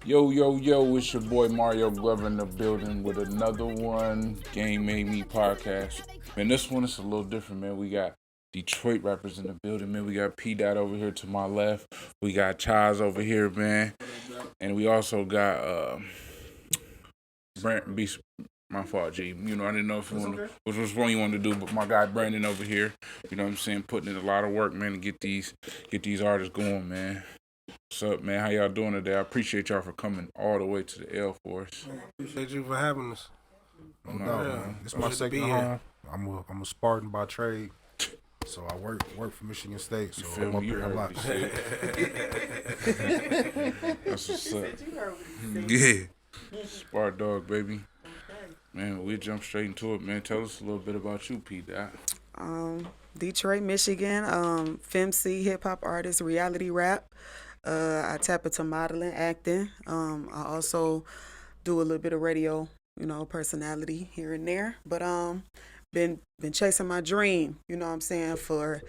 Yo, yo, yo, it's your boy Mario Glover in the building with another one, Game Made Me podcast. Man, this one is a little different, man. We got Detroit rappers in the building, man. We got PDOT over here to my left. We got Chise over here, man. And we also got Brent Beast. My fault, G. You know, I didn't know if you wanted, which one you wanted to do, but my guy Brandon over here, you know what I'm saying, putting in a lot of work, man, to get these artists going, man. What's up, man? How y'all doing today? I appreciate y'all for coming all the way to the L Force. Appreciate you for having us. No doubt, man. It's my second home. I'm a Spartan by trade, so I work for Michigan State. So I'm up here a lot. That's what's up. Yeah, Spark Dog, baby. Man, we jump straight into it, man. Tell us a little bit about you, P. Dot. Detroit, Michigan, femcee, hip hop artist, reality rap. I tap into modeling, acting. I also do a little bit of radio, personality here and there. But been chasing my dream, what I'm saying, for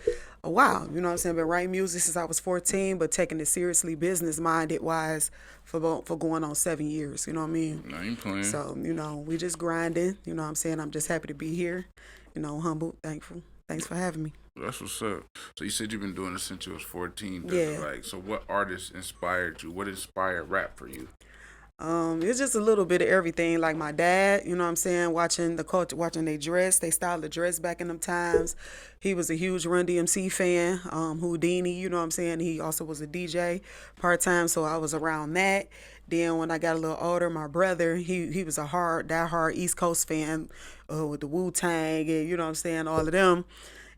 a while. You know what I'm saying? Been writing music since I was 14, but taking it seriously, business minded wise, for going on 7 years. You know what I mean? I ain't playing. So we just grinding. You know what I'm saying? I'm just happy to be here. Humble, thankful. Thanks for having me. That's what's up. So you said you've been doing this since you was 14. Yeah. So what artists inspired you? What inspired rap for you? It's just a little bit of everything. Like my dad, you know what I'm saying, watching the culture, watching they dress, they style of dress back in them times. He was a huge Run DMC fan, Houdini, you know what I'm saying. He also was a DJ part-time, so I was around that. Then when I got a little older, my brother, he was a die-hard East Coast fan with the Wu-Tang and, you know what I'm saying, all of them.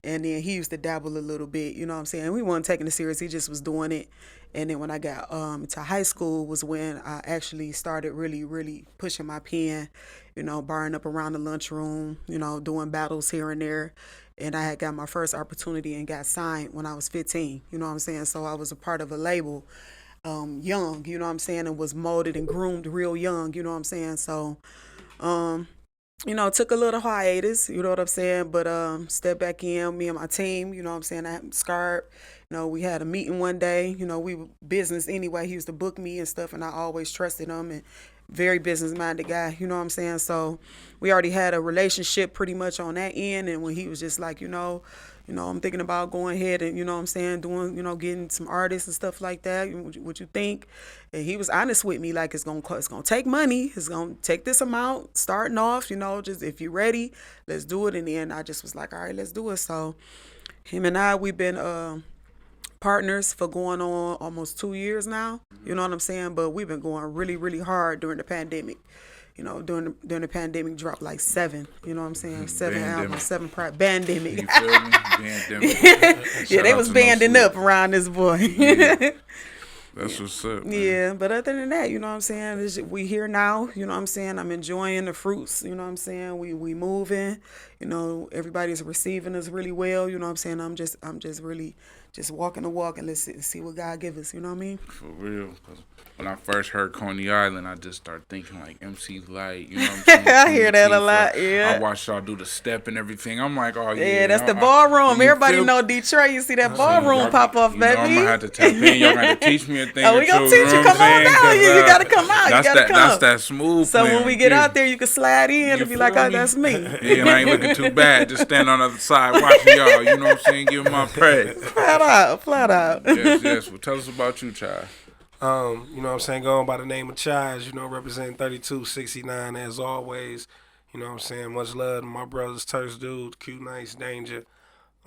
And then he used to dabble a little bit, you know what I'm saying? We wasn't taking it serious. He just was doing it. And then when I got into high school was when I actually started really, really pushing my pen, barring up around the lunchroom, doing battles here and there. And I had got my first opportunity and got signed when I was 15, you know what I'm saying? So I was a part of a label young, you know what I'm saying, and was molded and groomed real young, you know what I'm saying? So took a little hiatus, you know what I'm saying, but stepped back in, me and my team, you know what I'm saying, I Scarp, we had a meeting one day, we were business anyway, he used to book me and stuff, and I always trusted him, and very business-minded guy, you know what I'm saying, so we already had a relationship pretty much on that end, and when he was just like, I'm thinking about going ahead and, you know what I'm saying, doing, getting some artists and stuff like that. What you think? And he was honest with me, like it's gonna take money. It's gonna take this amount starting off, just if you're ready, let's do it. And then I just was like, all right, let's do it. So him and we've been partners for going on almost 2 years now. You know what I'm saying? But we've been going really, really hard during the pandemic. During the pandemic, dropped like 7. You know what I'm saying? 7 albums, 7 pandemic. You feel me? Pandemic. Yeah, they was banding up around this boy. Yeah. That's what's up, man. Yeah, but other than that, you know what I'm saying? We here now, you know what I'm saying? I'm enjoying the fruits, you know what I'm saying? We moving, everybody's receiving us really well, you know what I'm saying? I'm just really just walking the walk and let's see what God give us, you know what I mean? For real. 'Cause when I first heard Coney Island, I just started thinking like MC Light, you know what I'm saying? I hear that a lot, yeah. I watched y'all do the step and everything. I'm like, oh yeah. Yeah, that's the ballroom. Everybody know Detroit. You see that ballroom pop off, baby. I'm gonna have to tap in. Y'all gotta teach me a thing. Oh, we gonna teach you. Come on down. You gotta come out. You gotta come. That's that smooth. So when we get out there, you can slide in and be like, oh, that's me. Yeah, and I ain't looking too bad. Just stand on the other side watching y'all. You know what I'm saying? Give my praise. Flat out. Yes. Well, tell us about you, Chai. You know what I'm saying, going by the name of Chise, representing 3269 as always. You know what I'm saying, much love to my brothers, Turks Dude, Q Nice, Danger.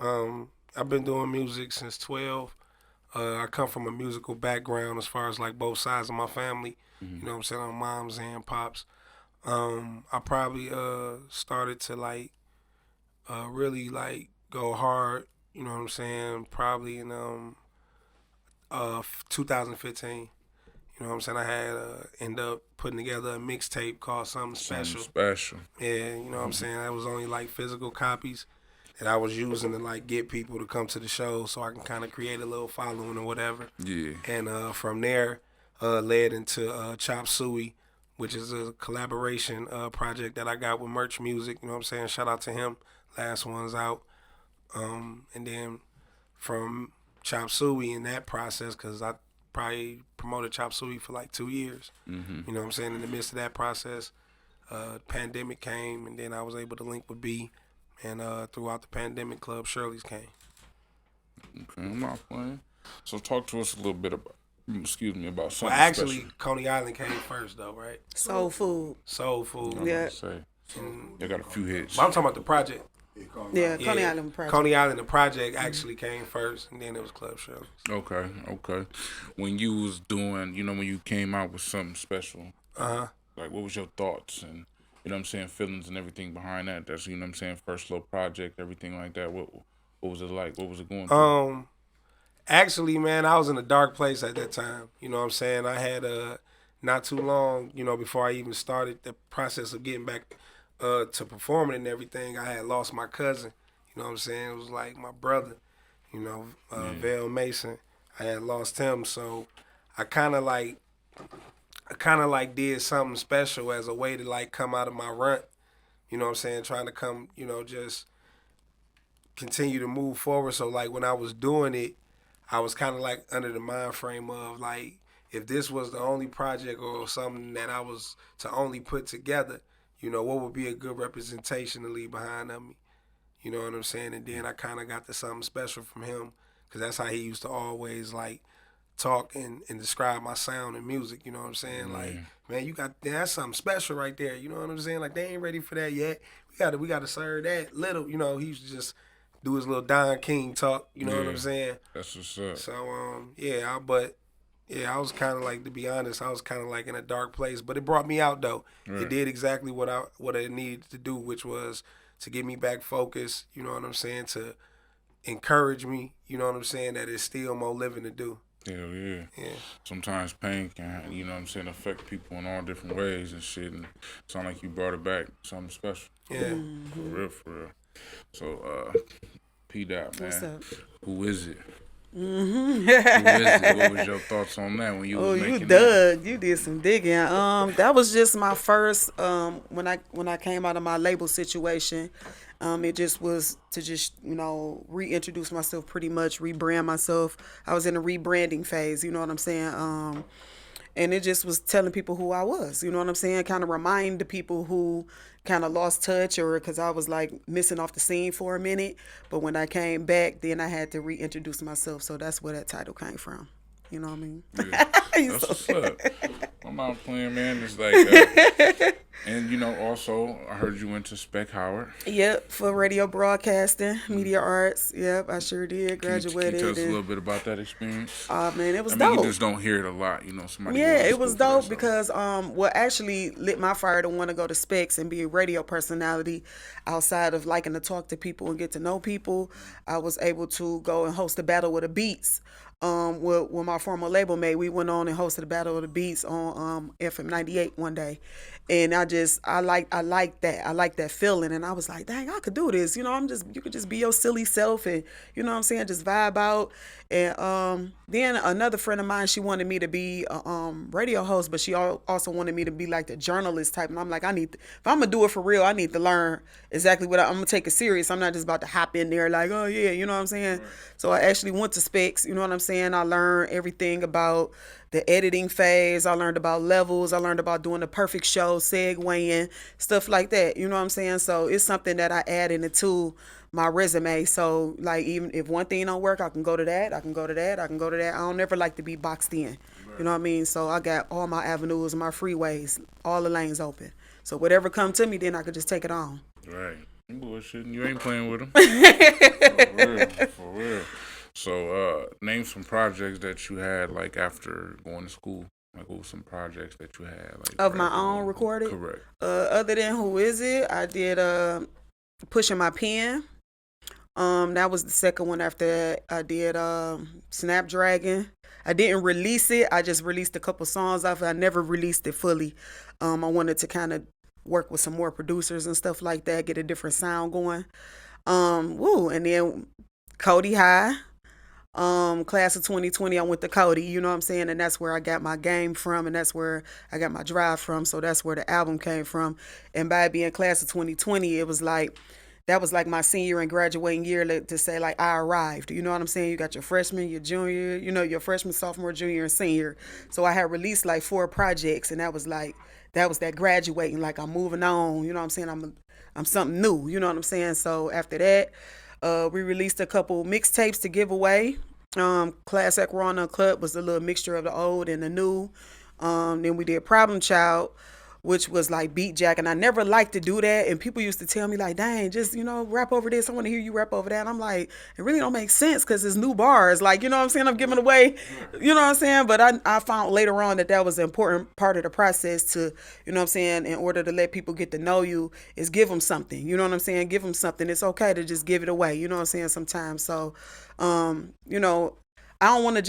I've been doing music since 12. I come from a musical background as far as like both sides of my family. You know what I'm saying, on moms and pops. I probably started to like really like go hard, you know what I'm saying, probably in 2015. You know what I'm saying? I had end up putting together a mixtape called Something Special. Yeah, you know what I'm saying? That was only like physical copies that I was using to like get people to come to the show so I can kind of create a little following or whatever. Yeah. And from there, led into Chop Suey, which is a collaboration project that I got with Merch Music. You know what I'm saying? Shout out to him. Last one's out. And then from Chop Suey in that process, because I probably promoted Chop Suey for like 2 years. Mm-hmm. You know what I'm saying? In the midst of that process, pandemic came, and then I was able to link with B, and throughout the pandemic, Club Shirley's came. Okay, I'm not playing. So talk to us a little bit about, about something Well, actually, special. Coney Island came first, though, right? Soul food. Soul Food. Yeah. Say, they got a few hits. But I'm talking about the project. Yeah, Coney Island project. Coney Island, the project actually came first, and then it was Club Shirley. Okay. When you was doing, when you came out with something special, like what was your thoughts and feelings and everything behind that? That's first little project, everything like that. What was it like? What was it going through? Actually, man, I was in a dark place at that time. You know what I'm saying? I had not too long, before I even started the process of getting back to performing and everything, I had lost my cousin. You know what I'm saying? It was like my brother, Vale Mason. I had lost him, so I kind of like did something special as a way to like come out of my rut. You know what I'm saying? Trying to come, just continue to move forward. So like when I was doing it, I was kind of like under the mind frame of like, if this was the only project or something that I was to only put together, what would be a good representation to leave behind of me? You know what I'm saying? And then I kind of got to something special from him, because that's how he used to always like talk and describe my sound and music. You know what I'm saying? Like, man, that's something special right there. You know what I'm saying? Like, they ain't ready for that yet. We got to serve that little. He used to just do his little Don King talk. You know what I'm saying? That's what's up. So I was kind of like, to be honest, I was kind of like in a dark place, but it brought me out though. Right. It did exactly what I needed to do, which was to get me back focused. You know what I'm saying? To encourage me. You know what I'm saying? That it's still more living to do. Hell yeah. Sometimes pain can, affect people in all different ways and shit. And it sound like you brought it back, something special. Yeah. For real. So, PDOT, man. What's up? Who is it? Who is it? What was your thoughts on that when you was making that? You did some digging. That was just my first when I came out of my label situation. It just was to reintroduce myself, pretty much rebrand myself. I was in a rebranding phase, you know what I'm saying? And it just was telling people who I was, you know what I'm saying? Kind of remind the people who kind of lost touch, or because I was like missing off the scene for a minute. But when I came back, then I had to reintroduce myself. So that's where that title came from. You know what I mean? Yeah. That's what's up. I'm not playing, man. It's like, and also I heard you went to Spec Howard. Yep, for radio broadcasting, media arts. Yep, I sure did. Graduated. Can you tell us a little bit about that experience? Man, it was dope. You just don't hear it a lot, somebody. Yeah, it was dope because what actually lit my fire to want to go to Specs and be a radio personality, outside of liking to talk to people and get to know people, I was able to go and host a Battle with the Beats. With my former label mate, we went on and hosted a Battle of the Beats on FM 98 one day, and I like that. I like that feeling, and I was like, dang, I could do this. You could just be your silly self, and you know what I'm saying, just vibe out. And then another friend of mine, she wanted me to be a radio host, but she also wanted me to be like the journalist type. And I'm like, if I'm gonna do it for real, I need to learn exactly what I'm gonna take it serious. I'm not just about to hop in there like, oh yeah, you know what I'm saying. Right. So I actually went to Specs. You know what I'm saying. I learned everything about the editing phase. I learned about levels. I learned about doing the perfect show, segueing, stuff like that. You know what I'm saying. So it's something that I added into my resume. So like, even if one thing don't work, I can go to that. I can go to that. I can go to that. I don't never like to be boxed in. Right. You know what I mean? So I got all my avenues, my freeways, all the lanes open. So whatever come to me, then I could just take it on. Right. You bullshitting. You ain't playing with them. For real. So name some projects that you had like after going to school. Like, what were some projects that you had? Like, of my own recorded? Correct. Other than Who Is It, I did Pushing My Pen. That was the second one after that. I did Snapdragon. I didn't release it. I just released a couple songs off it. I never released it fully. I wanted to kind of work with some more producers and stuff like that, get a different sound going. And then Cody High. Class of 2020, I went to Cody, you know what I'm saying? And that's where I got my game from, and that's where I got my drive from. So that's where the album came from. And by being class of 2020, it was like, that was like my senior and graduating year to say like I arrived. You know what I'm saying? You got your freshman, your junior, your freshman, sophomore, junior, and senior. So I had released like 4 projects, and that was that graduating. Like I'm moving on. You know what I'm saying? I'm something new. You know what I'm saying? So after that, we released a couple mixtapes to give away. Class Act Raw Uncut was a little mixture of the old and the new. Then we did Problem Child, which was like beat jack, and I never liked to do that. And people used to tell me like, "Dang, just rap over this. I want to hear you rap over that." And I'm like, it really don't make sense because it's new bars. Like, you know what I'm saying? I'm giving away, you know what I'm saying? But I found later on that was an important part of the process to, you know what I'm saying, in order to let people get to know you, is give them something. You know what I'm saying? Give them something. It's okay to just give it away. You know what I'm saying? Sometimes. So, I don't want them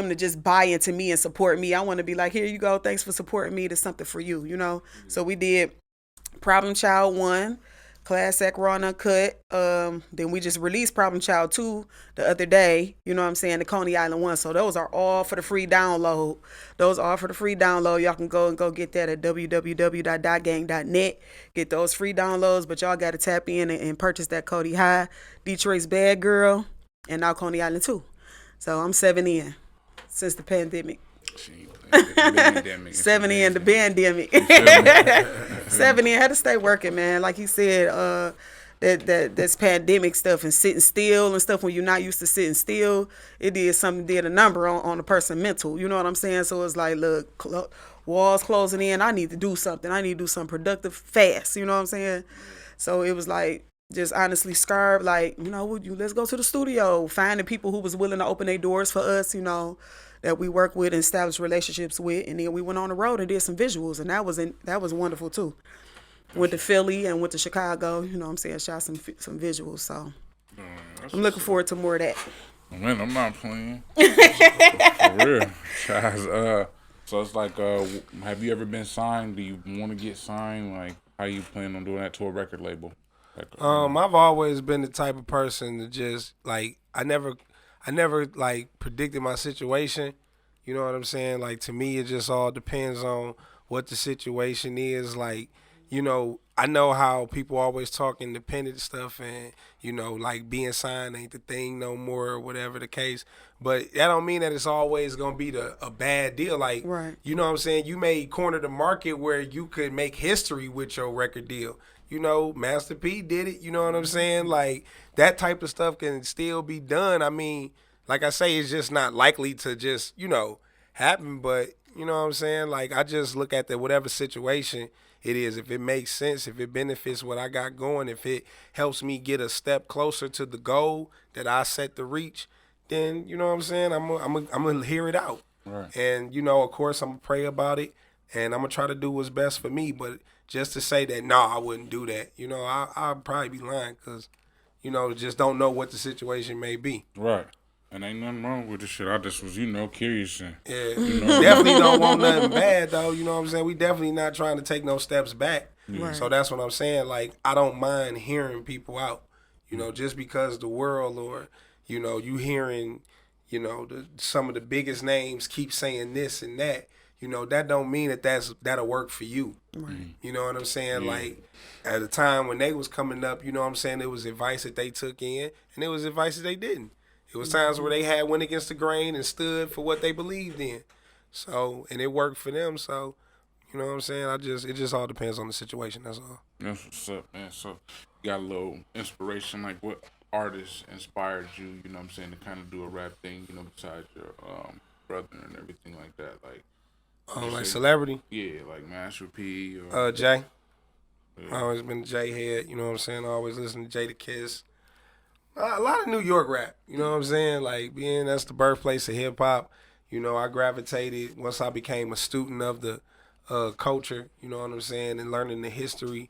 to just buy into me and support me. I want to be like, here you go. Thanks for supporting me. There's something for you, So we did Problem Child 1, Class Act Raw Uncut. Then we just released Problem Child 2 the other day, you know what I'm saying, the Coney Island 1. So those are all for the free download. Y'all can go get that at www.dotgang.net. Get those free downloads, but y'all got to tap in and purchase that Cody High, Detroit's Bad Girl, and now Coney Island 2. So I'm 7 in since the pandemic. 7 in the pandemic. 7 in, had to stay working, man. Like you said, that's pandemic stuff and sitting still and stuff when you're not used to sitting still. It did a number on the person mental. You know what I'm saying? So it's like, look, walls closing in. I need to do something. I need to do something productive fast. You know what I'm saying? So it was like, just honestly scarred, like, let's go to the studio, finding people who was willing to open their doors for us, that we work with and establish relationships with. And then we went on the road and did some visuals, and that was wonderful too. Went to Philly and went to Chicago, you know what I'm saying, shot some visuals. So I'm looking forward to more of that. Man, I'm not playing. For real. Chise, so it's like, have you ever been signed? Do you want to get signed? Like, how you plan on doing that to a record label? I've always been the type of person to just like I never like predicted my situation. You know what I'm saying? Like, to me, it just all depends on what the situation is. Like, I know how people always talk independent stuff and, like being signed ain't the thing no more or whatever the case. But that don't mean that it's always going to be a bad deal. Like, right. You know what I'm saying? You may corner the market where you could make history with your record deal. Master P did it. You know what I'm saying? Like, that type of stuff can still be done. I mean, like I say, it's just not likely to just, happen. But, you know what I'm saying? Like, I just look at whatever situation it is. If it makes sense, if it benefits what I got going, if it helps me get a step closer to the goal that I set to reach, then, you know what I'm saying? I'm going to hear it out. Right. And, of course, I'm going to pray about it. And I'm going to try to do what's best for me. But just to say that, no, I wouldn't do that. I'll probably be lying because, just don't know what the situation may be. Right. And ain't nothing wrong with the shit. I just was, curious. And, yeah. Definitely don't want nothing bad, though. You know what I'm saying? We definitely not trying to take no steps back. Right. So that's what I'm saying. Like, I don't mind hearing people out. Just because the world or, you hearing, some of the biggest names keep saying this and that. That don't mean that'll work for you. Right. You know what I'm saying? Yeah. Like, at the time when they was coming up, you know what I'm saying, it was advice that they took in, and it was advice that they didn't. It was times where they went against the grain and stood for what they believed in. So, and it worked for them. So, you know what I'm saying? It just all depends on the situation. That's all. That's what's up, man. So, you got a little inspiration. Like, what artists inspired you, you know what I'm saying, to kind of do a rap thing, besides your brother and everything like that? Like, like celebrity? Yeah, like Master P or Jay. Yeah. I always been a Jay head, you know what I'm saying? I always listen to Jay the Kiss. A lot of New York rap, you know what I'm saying? Like, being that's the birthplace of hip hop, I gravitated once I became a student of the culture, you know what I'm saying, and learning the history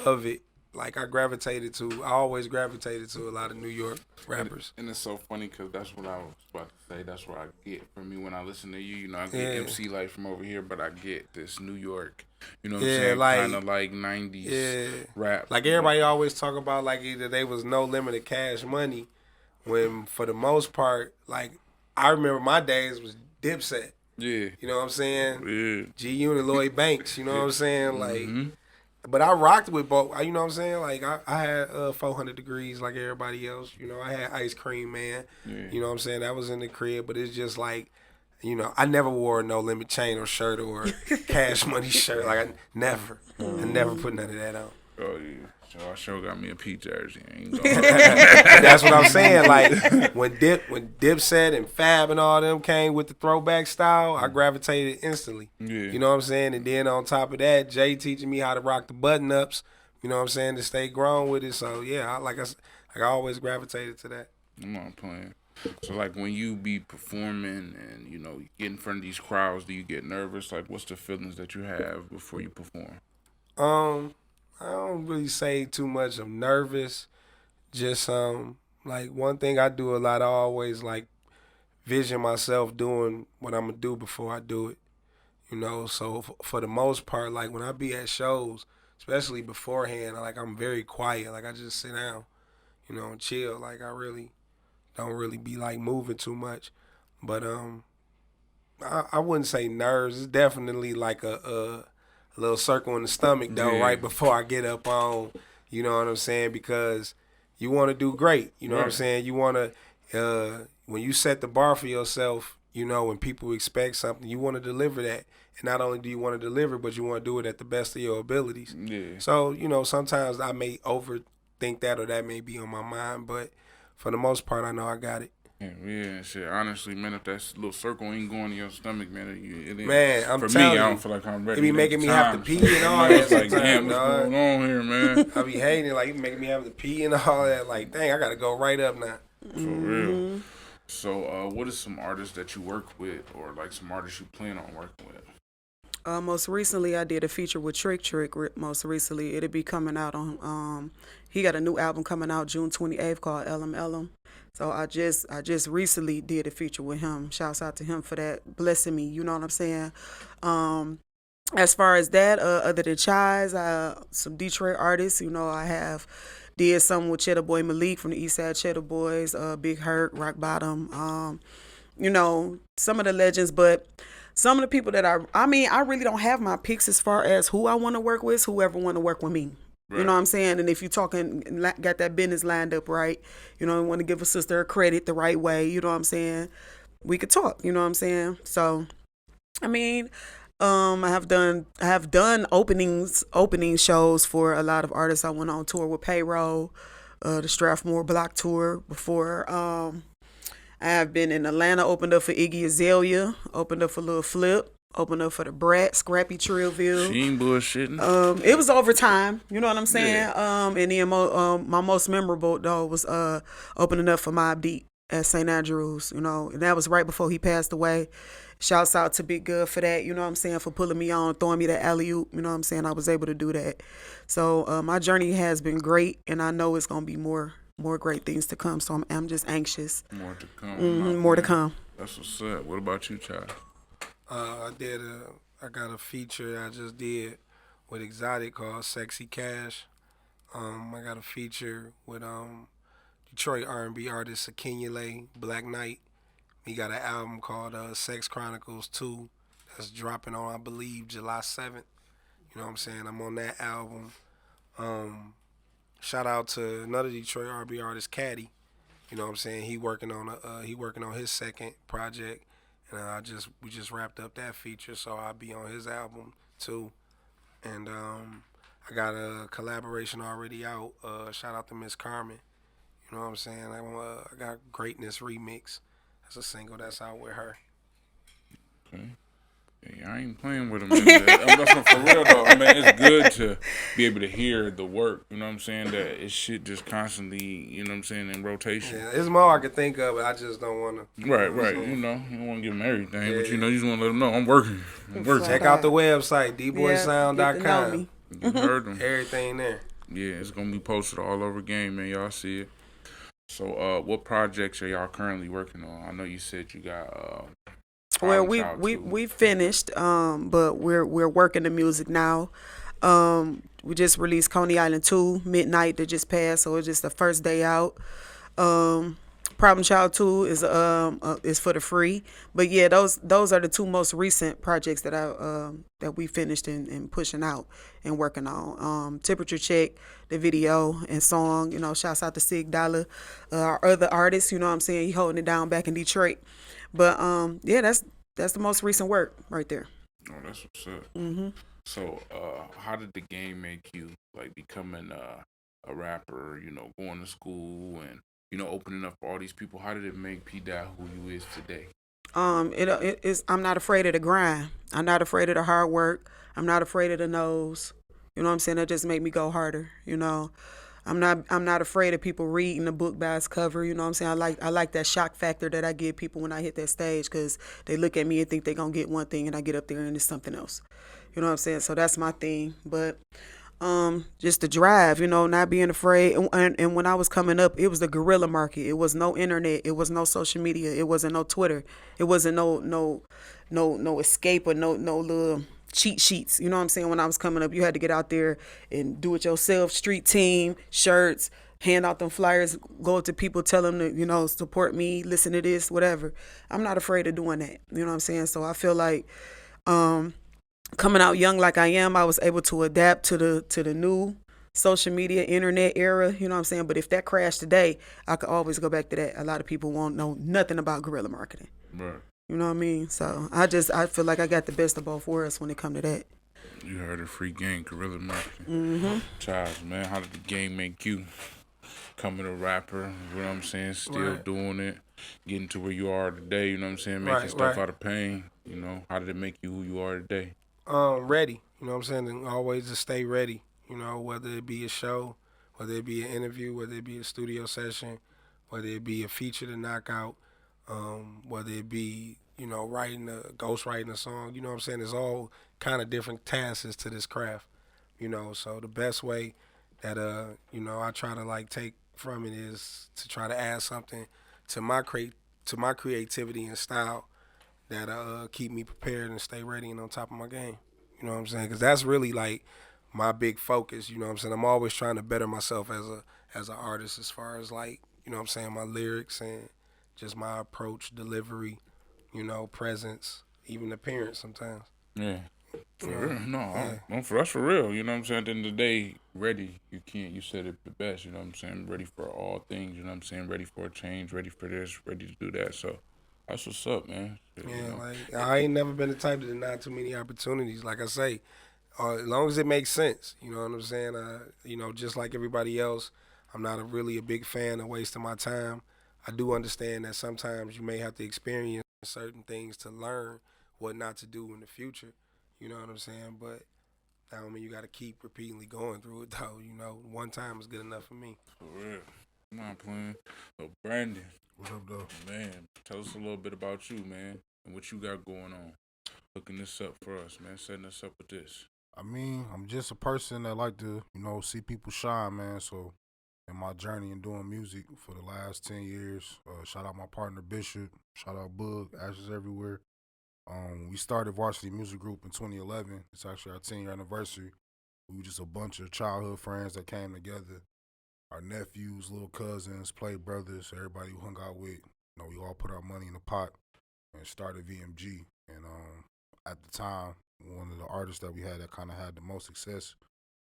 of it. Like, I always gravitated to a lot of New York rappers. And it's so funny because that's what I was about to say. That's what I get from me when I listen to you. I get MC Light from over here, but I get this New York, you know what I'm saying? Like, kind of like 90s rap. Like, everybody always talk about, like, either they was No Limit or Cash Money, when for the most part, like, I remember my days was Dipset. Yeah. You know what I'm saying? Yeah. G-Unit, Lloyd Banks, you know what I'm saying? Like, But I rocked with both. You know what I'm saying? Like I had 400 degrees like everybody else. You know, I had Ice Cream Man. Yeah. You know what I'm saying? That was in the crib, but it's just like, you know, I never wore a No Limit chain or shirt or Cash Money shirt. Like I never put none of that on. Oh yeah. So I sure got me a P jersey. That's what I'm saying. Like when Dipset and Fab and all them came with the throwback style, I gravitated instantly. Yeah. You know what I'm saying? And then on top of that, Jay teaching me how to rock the button ups. You know what I'm saying? To stay grown with it. So yeah, I always gravitated to that. I'm not playing. So like when you be performing and you know you get in front of these crowds, do you get nervous? Like what's the feelings that you have before you perform? I don't really say too much. I'm nervous. Just like one thing I do a lot. I always like vision myself doing what I'm gonna do before I do it. You know, so for the most part, like when I be at shows, especially beforehand, like I'm very quiet. Like I just sit down, you know, and chill. Like I really don't really be like moving too much. But I wouldn't say nerves. It's definitely like a little circle in the stomach though, right before I get up on, you know what I'm saying? Because you want to do great, you know what I'm saying? You want to, when you set the bar for yourself, you know, when people expect something, you want to deliver that. And not only do you want to deliver, but you want to do it at the best of your abilities. Yeah. So, you know, sometimes I may overthink that or that may be on my mind, but for the most part, I know I got it. Yeah, shit. Honestly, man, if that little circle ain't going in your stomach, man, it ain't. Man, I'm for telling me, you, I don't feel like I'm ready. It be making me have to pee and all It's that. like, damn, what's going on here, man? I be hating it, like, it making me have to pee and all that. Like, dang, I got to go right up now. For real. So, what is some artists that you work with or, like, some artists you plan on working with? Most recently, I did a feature with Trick. Most recently, it'll be coming out on. He got a new album coming out June 28th called LM. So I just recently did a feature with him. Shouts out to him for that, blessing me. You know what I'm saying? As far as that, other than Chise, some Detroit artists. You know, I have did something with Cheddar Boy Malik from the Eastside Cheddar Boys, Big Hurt, Rock Bottom. You know, some of the legends, but. Some of the people that I really don't have my picks as far as who I want to work with, whoever want to work with me. Right. You know what I'm saying? And if you're talking, got that business lined up right, you know, want to give a sister a credit the right way, you know what I'm saying? We could talk, you know what I'm saying? So, I mean, I have done opening shows for a lot of artists. I went on tour with Payroll, the Strathmore Block tour before. I have been in Atlanta, opened up for Iggy Azalea, opened up for Lil Flip, opened up for the Brat, Scrappy Trillville. She ain't bullshitting. It was overtime, you know what I'm saying? Yeah. And then my most memorable though was opening up for Mobb Deep at St. Andrews, you know, and that was right before he passed away. Shouts out to Big Good for that, you know what I'm saying, for pulling me on, throwing me that alley-oop, you know what I'm saying? I was able to do that. So my journey has been great, and I know it's going to be more great things to come, so I'm just anxious. More to come. More to come. That's what's up. What about you, Chad? I got a feature I just did with Exotic called Sexy Cash. I got a feature with Detroit R&B artist Akinyele Black Knight. He got an album called Sex Chronicles 2 that's dropping on, I believe, July 7th. You know what I'm saying? I'm on that album. Shout out to another Detroit R&B artist, Caddy. You know what I'm saying? He working on his second project, and we just wrapped up that feature, so I'll be on his album too. And I got a collaboration already out. Shout out to Miss Carmen. You know what I'm saying? I got Greatness Remix. That's a single that's out with her. Okay. Yeah, I ain't playing with him. That's for real though. I mean, it's good to be able to hear the work. You know what I'm saying? That it's shit just constantly, you know what I'm saying, in rotation. Yeah, it's more I can think of, but I just don't want to. Right. You know, you don't want to give them everything, but you know, you just want to let them know I'm working. Check out the website, dboysound.com. You heard them. Everything there. Yeah, it's gonna be posted all over game, man. Y'all see it. So, what projects are y'all currently working on? I know you said you got. Well, we finished, but we're working the music now. We just released Coney Island 2 Midnight that just passed, so it's just the first day out. Problem Child 2 is for the free. But yeah, those are the two most recent projects that that we finished and pushing out and working on. Temperature Check, the video and song. Shouts out to Sig Dollar, our other artists. You know what I'm saying? He holding it down back in Detroit. But yeah, that's the most recent work right there. Oh, that's what's up. So, how did the game make you like becoming a rapper? Going to school and opening up for all these people. How did it make PDOT who you is today? It is. I'm not afraid of the grind. I'm not afraid of the hard work. I'm not afraid of the no's. You know what I'm saying? That just make me go harder. I'm not afraid of people reading the book by its cover. You know what I'm saying? I like that shock factor that I give people when I hit that stage, because they look at me and think they're gonna get one thing and I get up there and it's something else. You know what I'm saying? So that's my thing. But just the drive, not being afraid. And when I was coming up, it was the guerrilla market. It was no internet. It was no social media. It wasn't no Twitter. It wasn't no escape or no little cheat sheets. You know what I'm saying? When I was coming up, you had to get out there and do it yourself. Street team, shirts, hand out them flyers, go up to people, tell them to, support me, listen to this, whatever. I'm not afraid of doing that. You know what I'm saying? So I feel like coming out young like I am, I was able to adapt to the new social media, internet era. You know what I'm saying? But if that crashed today, I could always go back to that. A lot of people won't know nothing about guerrilla marketing. Right. You know what I mean? So I feel like I got the best of both worlds when it come to that. You heard a free game, guerrilla marketing. Chise, man, how did the game make you? Becoming a rapper, you know what I'm saying? Still doing it, getting to where you are today, you know what I'm saying? Making stuff out of pain, How did it make you who you are today? Ready, you know what I'm saying? And always to stay ready, whether it be a show, whether it be an interview, whether it be a studio session, whether it be a feature to knock out, whether it be, ghost writing a song, you know what I'm saying? There's all kind of different tasks to this craft, so the best way that, I try to like take from it is to try to add something to my creativity and style that keep me prepared and stay ready and on top of my game. You know what I'm saying? Because that's really like my big focus. You know what I'm saying? I'm always trying to better myself as an artist, as far as like, you know what I'm saying, my lyrics and just my approach, delivery, presence, even appearance sometimes. Yeah. For real? No, that's for real. You know what I'm saying? At the end of the day, ready. You said it the best. You know what I'm saying? Ready for all things. You know what I'm saying? Ready for a change. Ready for this. Ready to do that. So that's what's up, man. Yeah, like I ain't never been the type to deny too many opportunities. Like I say, as long as it makes sense, you know what I'm saying? Just like everybody else, I'm not really a big fan of wasting my time. I do understand that sometimes you may have to experience certain things to learn what not to do in the future. You know what I'm saying? But I don't mean you got to keep repeatedly going through it, though. One time is good enough for me. For real. I'm not playing. So, Brandon. What up, though? Man, tell us a little bit about you, man, and what you got going on. Hooking this up for us, man. Setting us up with this. I mean, I'm just a person that like to, see people shine, man. So, in my journey in doing music for the last 10 years, shout out my partner Bishop, shout out Bug, Ashes Everywhere. We started Varsity Music Group in 2011. It's actually our 10-year anniversary. We were just a bunch of childhood friends that came together. Our nephews, little cousins, play brothers, everybody who hung out with. We all put our money in the pot and started VMG. And at the time, one of the artists that we had that kind of had the most success,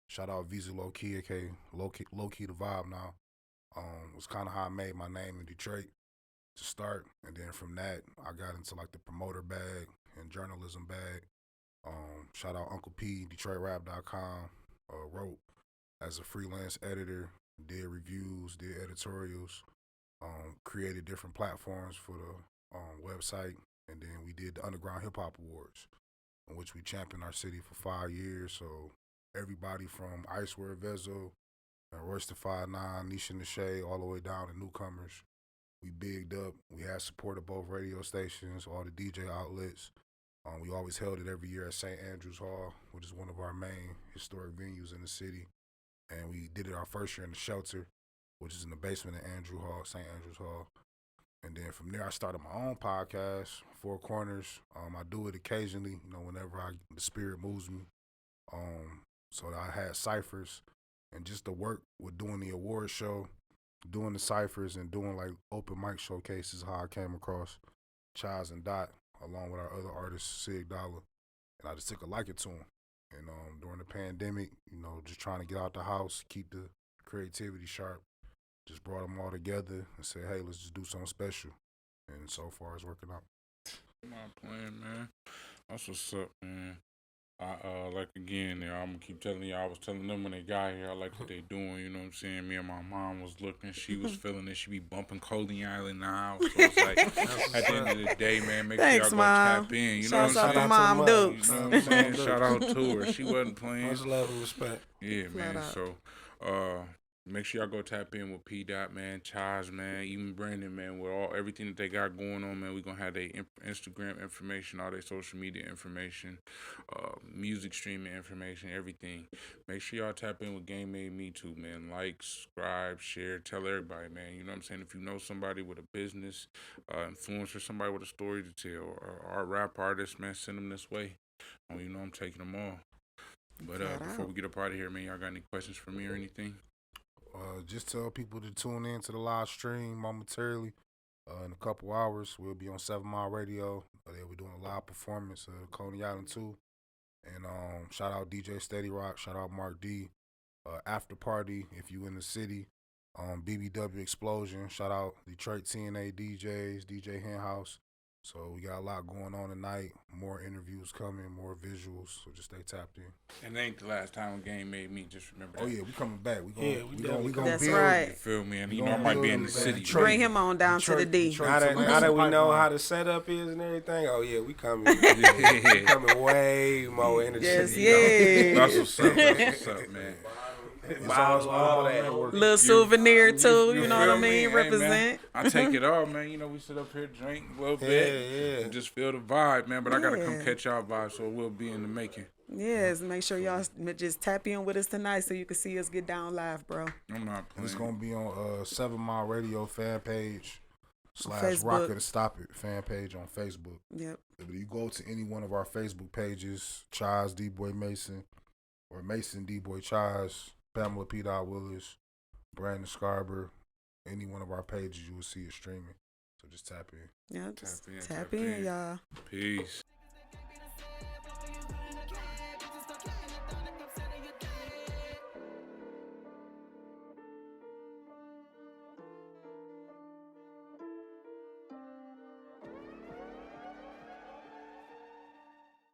shout out Visa Low Key, aka Low Key the Vibe now, was kind of how I made my name in Detroit to start. And then from that, I got into like the promoter bag and journalism bag. Shout out Uncle P, DetroitRap.com, wrote as a freelance editor, did reviews, did editorials, created different platforms for the website, and then we did the Underground Hip Hop Awards, in which we championed our city for 5 years. So everybody from Icewear Vezo and Royce the 5'9", Nisha and the Shade, all the way down to newcomers, we bigged up. We had support of both radio stations, all the DJ outlets. We always held it every year at St. Andrews Hall, which is one of our main historic venues in the city. And we did it our first year in the Shelter, which is in the basement of St. Andrews Hall. And then from there, I started my own podcast, Four Corners. I do it occasionally, whenever the spirit moves me. So I had ciphers and just the work with doing the award show doing the ciphers and doing like open mic showcases, how I came across Chise and Dot along with our other artist Sig Dollar, and I just took a liking to him. And during the pandemic, you know, just trying to get out the house, keep the creativity sharp, just brought them all together and said, hey, let's just do something special. And so far, it's working out. I'm not playing, man. That's what's up, man. Like again, I'm gonna keep telling you. I was telling them when they got here, I like what they doing. You know what I'm saying? Me and my mom was looking. She was feeling it. She be bumping Coley Island now. So it's like at the end of the day, man, make Thanks, sure y'all go Mom. tap in. You Shouts know what out I'm to saying? Mom Dukes. You know what I'm saying? Shout out to her. She wasn't playing. Much love and respect. Yeah, Flat man. out. So, make sure y'all go tap in with PDOT, man, Chise, man, even Brandon, man, with everything that they got going on, man. We gonna have their Instagram information, all their social media information, music streaming information, everything. Make sure y'all tap in with Game Made Me too, man. Like, subscribe, share, tell everybody, man. You know what I'm saying? If you know somebody with a business, influencer, somebody with a story to tell, or rap artist, man, send them this way. You know I'm taking them all. But Flat before out. we get up out of here, man, y'all got any questions for me or anything? Just tell people to tune in to the live stream momentarily. In a couple hours, we'll be on 7 Mile Radio. They'll be doing a live performance of Coney Island 2. And shout out DJ Steady Rock, shout out Mark D. After party, if you in the city. BBW Explosion, shout out Detroit TNA DJs, DJ Henhouse. So we got a lot going on tonight. More interviews coming, more visuals. So just stay tapped in. And it ain't the last time Game Made Me. Just remember that. Oh yeah, we coming back. We definitely gonna That's build. right. You feel me? And We you know I gonna might be build in the it, city. man. Detroit. Bring him on down to the D. Detroit Now to that we Pipeline. know how the setup is and everything, oh yeah, we coming. Yeah. We coming way more in the Yes, city. yeah. That's what's up. That's what's up, man. Miles, all that. Little souvenir too, you know what I feel me? mean? Hey, Represent. man, I take it all, man. You know, we sit up here, drink a little bit, Yeah. and just feel the vibe, man. But I gotta come Yeah. catch y'all vibe, so we'll be in the making. Yes, make sure y'all just tap in with us tonight so you can see us get down live, bro. I'm not And it's playing. gonna be on 7 Mile Radio fan page / Facebook. Rocket to Stop It fan page on Facebook. Yep. If you go to any one of our Facebook pages, Chise D-Boy Mason, or Mason D-Boy Chise, Pamela P. Willis, Brandon Scarber, any one of our pages, you will see it streaming. So just tap in. Yep. Tap in, Tap tap in, in. y'all. Peace.